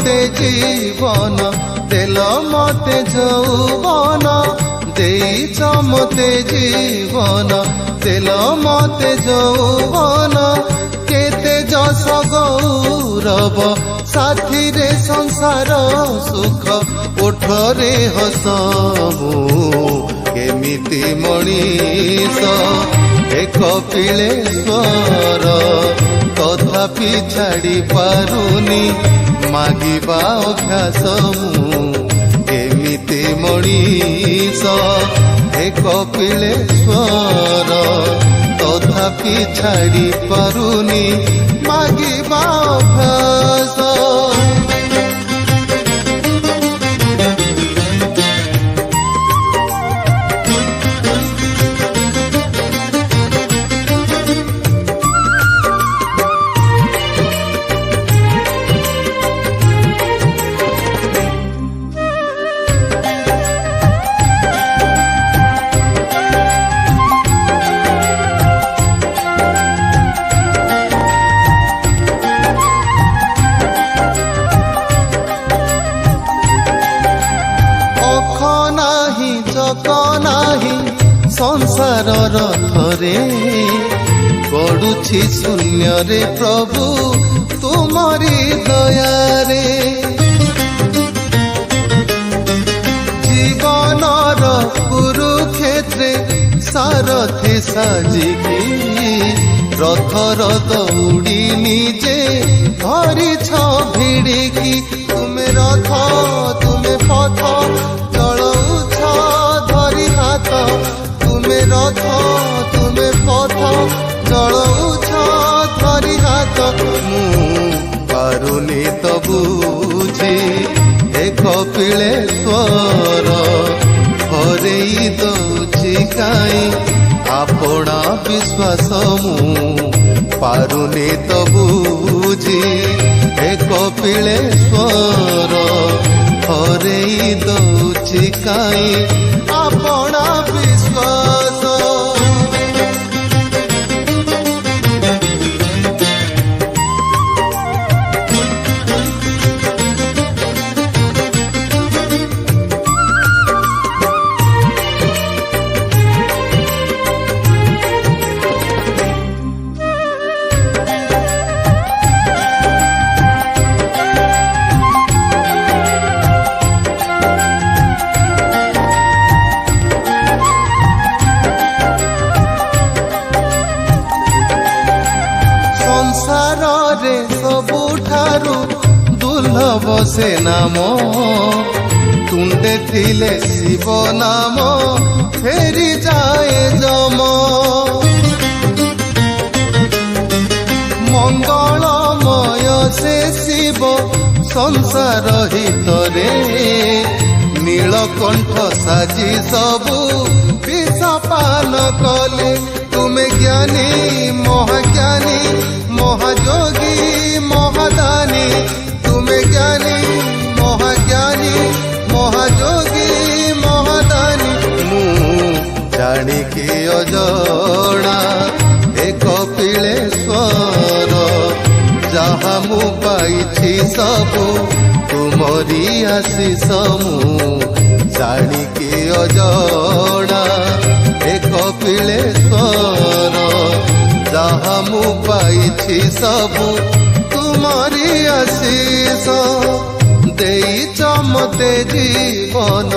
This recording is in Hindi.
मते जीवन देल मते यौवन देइछ मते जीवन देल मते यौवन केते जस गौरव साथी रे संसार सुख ओठरे हसमु केमिति मणिष एक पिलेश्वर तथापि छाड़ी पारुनी मागिबा अभ्यास मु केमिति मणिष एक पिलेश्वर तथापि छाड़ी पारुनी मागिबा अभ्यास। संसार रथरे गड़ुछि शून्य रे प्रभु तुमरी दयारे जीवनर कुरुक्षेत्रे सारथी साजिकी रथर दौड़ी निजे धरिछ भिड़िकी तुमे रथ तुमे पथ चलौछ धरि हाथ तुमे रथ तुमे पथ चलौछ धरि हाथ मु पारुनी तो बुझी एक पिलेश्वर हरेई दौछि काई आपणा विश्वास मु पारुनी तो बुझी एक पिलेश्वर हरेई दौछि काई आपणा विश्वास। संसारे सबुठारु दुर्लभ से नाम तुंडे थिले शिव नाम फेरी जाए जम मंगलमय से शिव संसार हितरे नीलकंठ साजी सबु विष पान कले तुमे ज्ञानी महाज्ञानी महाजोगी महादानी तुमे ज्ञानी महाज्ञानी महाजोगी महादानी मु जानिकी अजणा एक पिलेश्वर जहा मु पाइछि सबु तुमरी आशीष मु जानिकी अजणा एक पिलेश्वर जहा मु पाइछि सबु तुमरी आशीष देइछ मते जीवन